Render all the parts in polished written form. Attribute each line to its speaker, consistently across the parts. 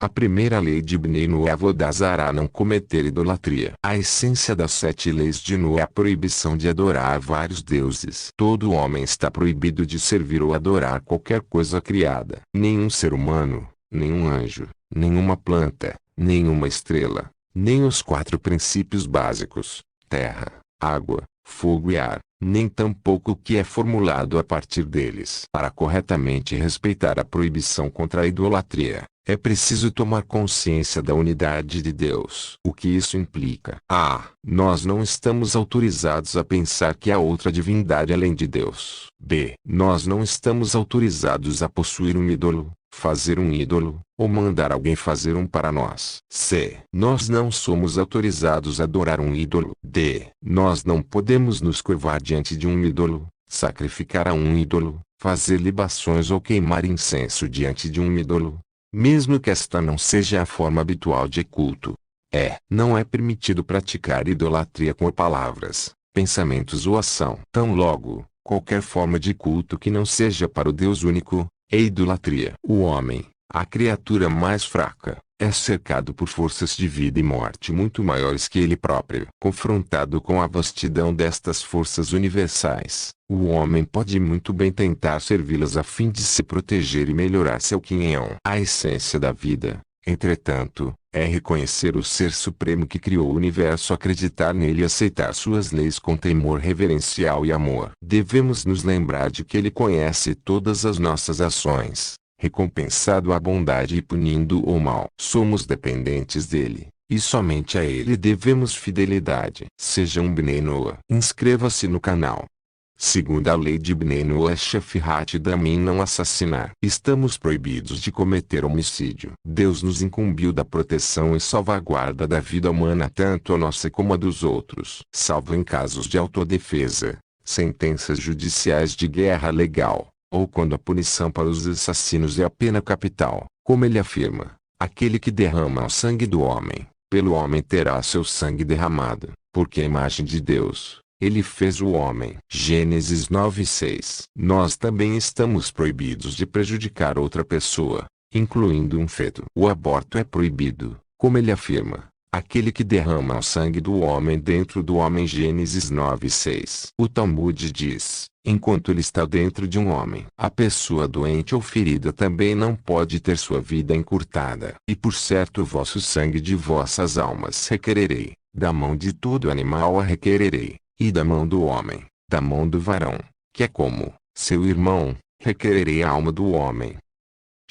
Speaker 1: A primeira lei de Bnei Noé Avodazará, não cometer idolatria. A essência das 7 leis de Noé é a proibição de adorar vários deuses. Todo homem está proibido de servir ou adorar qualquer coisa criada. Nenhum ser humano, nenhum anjo, nenhuma planta, nenhuma estrela, nem os 4 princípios básicos, terra, água, fogo e ar, nem tampouco o que é formulado a partir deles. Para corretamente respeitar a proibição contra a idolatria, é preciso tomar consciência da unidade de Deus. O que isso implica? Nós não estamos autorizados a pensar que há outra divindade além de Deus. B. Nós não estamos autorizados a possuir um ídolo, fazer um ídolo, ou mandar alguém fazer um para nós. C. Nós não somos autorizados a adorar um ídolo. D. Nós não podemos nos curvar diante de um ídolo, sacrificar a um ídolo, fazer libações ou queimar incenso diante de um ídolo, mesmo que esta não seja a forma habitual de culto. Não é permitido praticar idolatria com palavras, pensamentos ou ação. Tão logo, qualquer forma de culto que não seja para o Deus único, é idolatria. O homem, a criatura mais fraca, é cercado por forças de vida e morte muito maiores que ele próprio. Confrontado com a vastidão destas forças universais, o homem pode muito bem tentar servi-las a fim de se proteger e melhorar seu quinhão. A essência da vida, entretanto, é reconhecer o Ser Supremo que criou o universo, acreditar nele e aceitar suas leis com temor reverencial e amor. Devemos nos lembrar de que ele conhece todas as nossas ações, recompensando a bondade e punindo o mal. Somos dependentes dele, e somente a ele devemos fidelidade. Seja um Bnei Noah. Inscreva-se no canal. Segunda lei de Bnei Noah Shefirhat Damim, não assassinar. Estamos proibidos de cometer homicídio. Deus nos incumbiu da proteção e salvaguarda da vida humana, tanto a nossa como a dos outros, salvo em casos de autodefesa, sentenças judiciais de guerra legal, ou quando a punição para os assassinos é a pena capital. Como ele afirma, aquele que derrama o sangue do homem, pelo homem terá seu sangue derramado, porque a imagem de Deus ele fez o homem. Gênesis 9:6. Nós também estamos proibidos de prejudicar outra pessoa, incluindo um feto. O aborto é proibido, como ele afirma, aquele que derrama o sangue do homem dentro do homem. Gênesis 9:6. O Talmud diz, enquanto ele está dentro de um homem, a pessoa doente ou ferida também não pode ter sua vida encurtada. E por certo o vosso sangue de vossas almas requererei, da mão de todo animal a requererei, e da mão do homem, da mão do varão, que é como seu irmão, requererei a alma do homem.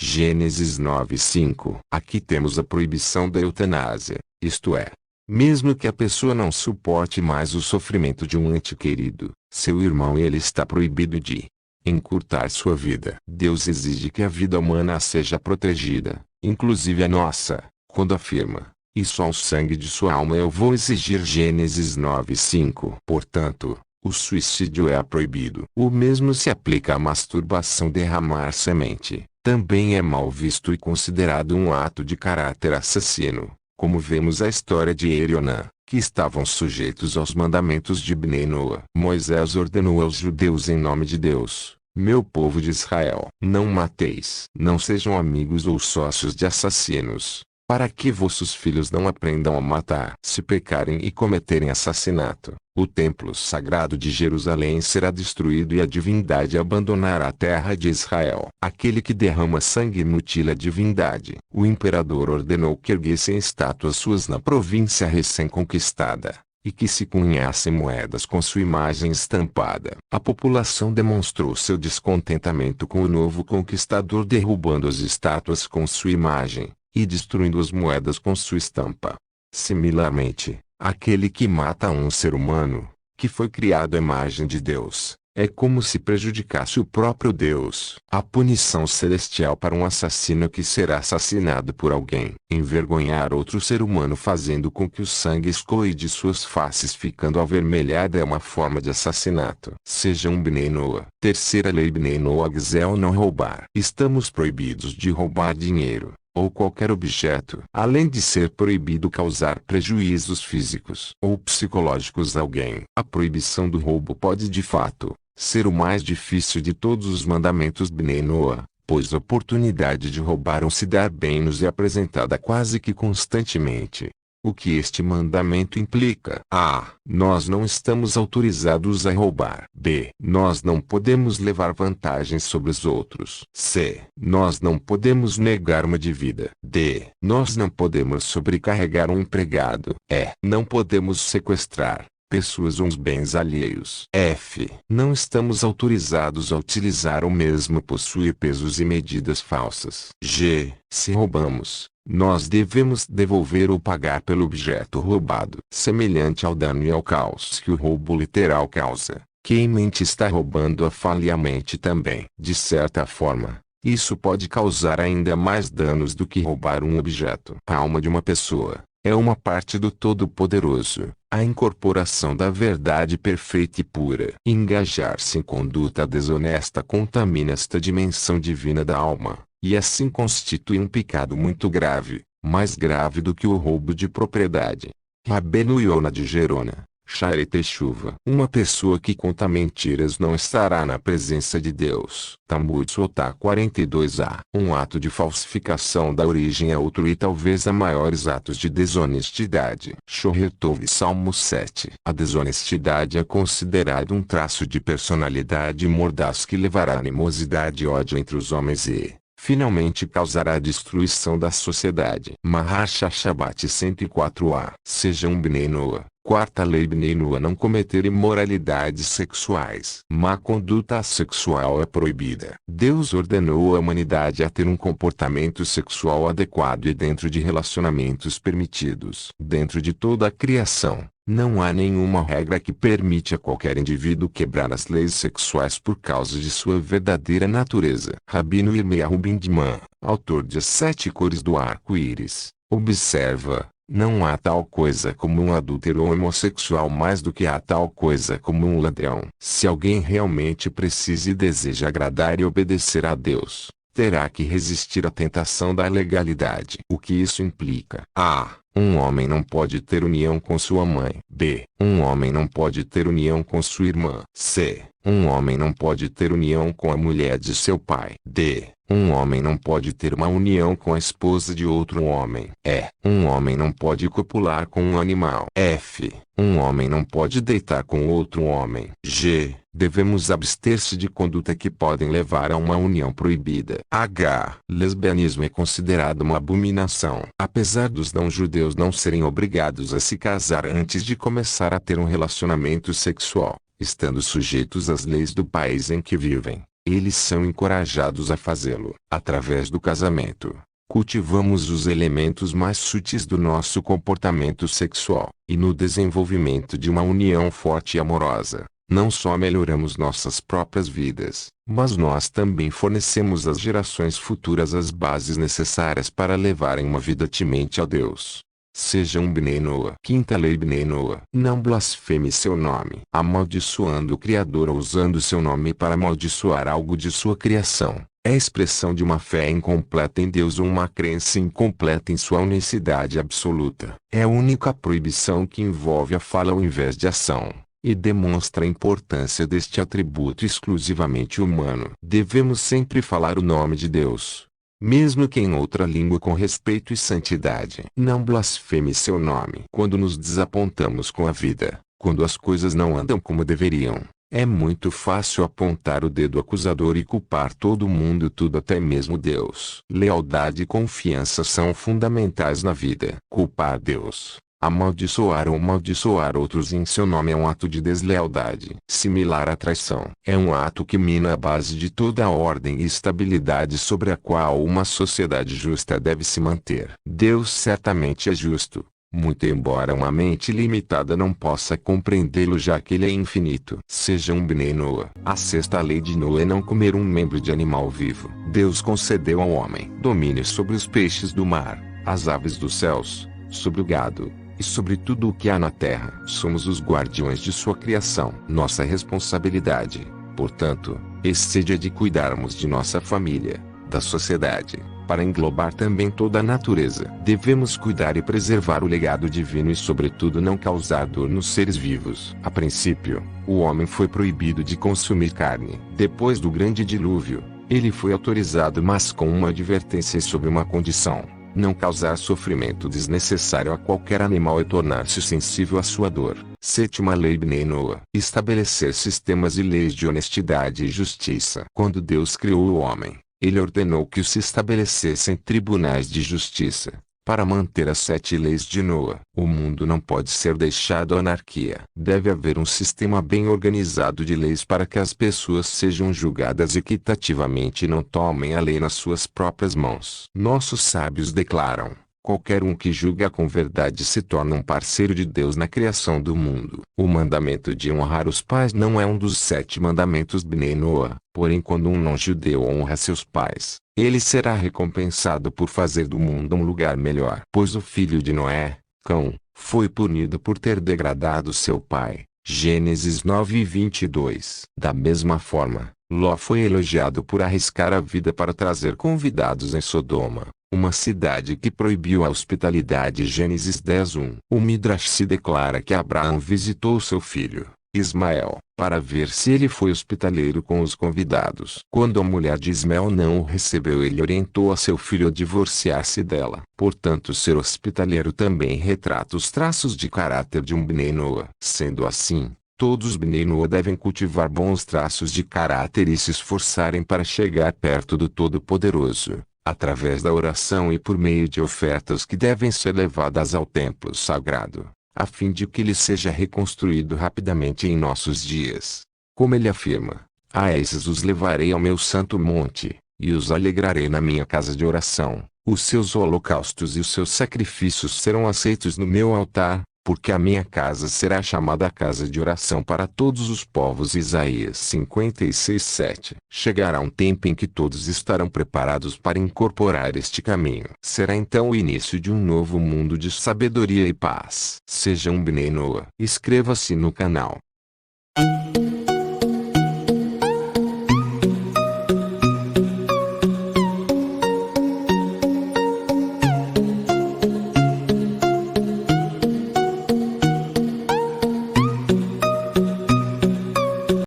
Speaker 1: Gênesis 9:5. Aqui temos a proibição da eutanásia, isto é, mesmo que a pessoa não suporte mais o sofrimento de um ente querido, seu irmão, ele está proibido de encurtar sua vida. Deus exige que a vida humana seja protegida, inclusive a nossa, quando afirma, e só ao sangue de sua alma eu vou exigir. Gênesis 9:5. Portanto, o suicídio é proibido. O mesmo se aplica à masturbação. Derramar semente também é mal visto e considerado um ato de caráter assassino, como vemos a história de Er e Onã, que estavam sujeitos aos mandamentos de Bnei Noah. Moisés ordenou aos judeus em nome de Deus, meu povo de Israel: não mateis. Não sejam amigos ou sócios de assassinos, para que vossos filhos não aprendam a matar. Se pecarem e cometerem assassinato, o templo sagrado de Jerusalém será destruído e a divindade abandonará a terra de Israel. Aquele que derrama sangue mutila a divindade. O imperador ordenou que erguessem estátuas suas na província recém-conquistada, e que se cunhassem moedas com sua imagem estampada. A população demonstrou seu descontentamento com o novo conquistador, derrubando as estátuas com sua imagem e destruindo as moedas com sua estampa. Similarmente, aquele que mata um ser humano, que foi criado à imagem de Deus, é como se prejudicasse o próprio Deus. A punição celestial para um assassino que será assassinado por alguém: envergonhar outro ser humano fazendo com que o sangue escoe de suas faces ficando avermelhada é uma forma de assassinato. Seja um Bnei Noah. Terceira lei Bnei Noah Gzel, não roubar. Estamos proibidos de roubar dinheiro, ou qualquer objeto, além de ser proibido causar prejuízos físicos ou psicológicos a alguém. A proibição do roubo pode de fato ser o mais difícil de todos os mandamentos Bnei Noah, pois a oportunidade de roubar ou se dar bem nos é apresentada quase que constantemente. O que este mandamento implica? A. Nós não estamos autorizados a roubar. B. Nós não podemos levar vantagens sobre os outros. C. Nós não podemos negar uma dívida. D. Nós não podemos sobrecarregar um empregado. E. Não podemos sequestrar pessoas ou os bens alheios. F. Não estamos autorizados a utilizar ou mesmo possuir pesos e medidas falsas. G. Se roubamos, nós devemos devolver ou pagar pelo objeto roubado. Semelhante ao dano e ao caos que o roubo literal causa, quem mente está roubando a falhamente também. De certa forma, isso pode causar ainda mais danos do que roubar um objeto. A alma de uma pessoa é uma parte do Todo-Poderoso, a incorporação da verdade perfeita e pura. Engajar-se em conduta desonesta contamina esta dimensão divina da alma, e assim constitui um pecado muito grave, mais grave do que o roubo de propriedade. Rabbeinu Yonah de Gerona, Shaare Teshuva. Uma pessoa que conta mentiras não estará na presença de Deus. Talmud Sotá 42a. Um ato de falsificação dá origem a outro e talvez a maiores atos de desonestidade. Shoher Tov Salmo 7. A desonestidade é considerada um traço de personalidade mordaz que levará animosidade e ódio entre os homens e, finalmente, causará a destruição da sociedade. Maharsha Shabbat 104a. Seja um Bnei Noah. Quarta lei Bnei Noah: não cometer imoralidades sexuais. Má conduta sexual é proibida. Deus ordenou a humanidade a ter um comportamento sexual adequado e dentro de relacionamentos permitidos. Dentro de toda a criação, não há nenhuma regra que permite a qualquer indivíduo quebrar as leis sexuais por causa de sua verdadeira natureza. Rabino Yirmeyahu Bindman, autor de As 7 Cores do Arco-Íris, observa: não há tal coisa como um adúltero ou homossexual mais do que há tal coisa como um ladrão. Se alguém realmente precisa e deseja agradar e obedecer a Deus, terá que resistir à tentação da legalidade. O que isso implica? A. Um homem não pode ter união com sua mãe. B. Um homem não pode ter união com sua irmã. C. Um homem não pode ter união com a mulher de seu pai. D. Um homem não pode ter uma união com a esposa de outro homem. E. Um homem não pode copular com um animal. F. Um homem não pode deitar com outro homem. G. Devemos abster-se de conduta que podem levar a uma união proibida. H. Lesbianismo é considerado uma abominação. Apesar dos não-judeus não serem obrigados a se casar antes de começar a ter um relacionamento sexual, estando sujeitos às leis do país em que vivem, eles são encorajados a fazê-lo. Através do casamento, cultivamos os elementos mais sutis do nosso comportamento sexual, e no desenvolvimento de uma união forte e amorosa, não só melhoramos nossas próprias vidas, mas nós também fornecemos às gerações futuras as bases necessárias para levarem uma vida temente a Deus. Seja um Bnei Noah. Quinta lei Bnei Noah: não blasfeme seu nome, amaldiçoando o Criador ou usando seu nome para amaldiçoar algo de sua criação. É expressão de uma fé incompleta em Deus ou uma crença incompleta em sua unicidade absoluta. É a única proibição que envolve a fala ao invés de ação, e demonstra a importância deste atributo exclusivamente humano. Devemos sempre falar o nome de Deus, mesmo que em outra língua, com respeito e santidade. Não blasfeme seu nome. Quando nos desapontamos com a vida, quando as coisas não andam como deveriam, é muito fácil apontar o dedo acusador e culpar todo mundo, tudo, até mesmo Deus. Lealdade e confiança são fundamentais na vida. Culpar Deus, amaldiçoar ou amaldiçoar outros em seu nome é um ato de deslealdade. Similar à traição, é um ato que mina a base de toda a ordem e estabilidade sobre a qual uma sociedade justa deve se manter. Deus certamente é justo, muito embora uma mente limitada não possa compreendê-lo, já que ele é infinito. Seja um Bnei Noah. A sexta lei de Noé é não comer um membro de animal vivo. Deus concedeu ao homem domínio sobre os peixes do mar, as aves dos céus, sobre o gado, e sobre tudo o que há na terra. Somos os guardiões de sua criação. Nossa responsabilidade, portanto, excede a de cuidarmos de nossa família, da sociedade, para englobar também toda a natureza. Devemos cuidar e preservar o legado divino e, sobretudo, não causar dor nos seres vivos. A princípio, o homem foi proibido de consumir carne. Depois do grande dilúvio, Ele foi autorizado, mas com uma advertência e sob uma condição: não causar sofrimento desnecessário a qualquer animal e tornar-se sensível à sua dor. Sétima lei Bnei Noah: estabelecer sistemas e leis de honestidade e justiça. Quando Deus criou o homem, Ele ordenou que se estabelecessem tribunais de justiça, para manter as 7 leis de Noah. O mundo não pode ser deixado à anarquia. Deve haver um sistema bem organizado de leis para que as pessoas sejam julgadas equitativamente e não tomem a lei nas suas próprias mãos. Nossos sábios declaram: qualquer um que julga com verdade se torna um parceiro de Deus na criação do mundo. O mandamento de honrar os pais não é um dos 7 mandamentos Bnei Noah, porém quando um não-judeu honra seus pais, ele será recompensado por fazer do mundo um lugar melhor. Pois o filho de Noé, Cão, foi punido por ter degradado seu pai. Gênesis 9:22. Da mesma forma, Ló foi elogiado por arriscar a vida para trazer convidados em Sodoma, uma cidade que proibiu a hospitalidade. Gênesis 10:1. O Midrash se declara que Abraão visitou seu filho, Ismael, para ver se ele foi hospitaleiro com os convidados. Quando a mulher de Ismael não o recebeu, ele orientou a seu filho a divorciar-se dela. Portanto, ser hospitaleiro também retrata os traços de caráter de um Bnei Noah. Sendo assim, todos os Bnei Noah devem cultivar bons traços de caráter e se esforçarem para chegar perto do Todo-Poderoso, através da oração e por meio de ofertas que devem ser levadas ao templo sagrado, a fim de que ele seja reconstruído rapidamente em nossos dias. Como ele afirma: a esses os levarei ao meu santo monte, e os alegrarei na minha casa de oração. Os seus holocaustos e os seus sacrifícios serão aceitos no meu altar, porque a minha casa será chamada casa de oração para todos os povos. Isaías 56:7. Chegará um tempo em que todos estarão preparados para incorporar este caminho. Será então o início de um novo mundo de sabedoria e paz. Seja um Bnei Noah. Inscreva-se no canal,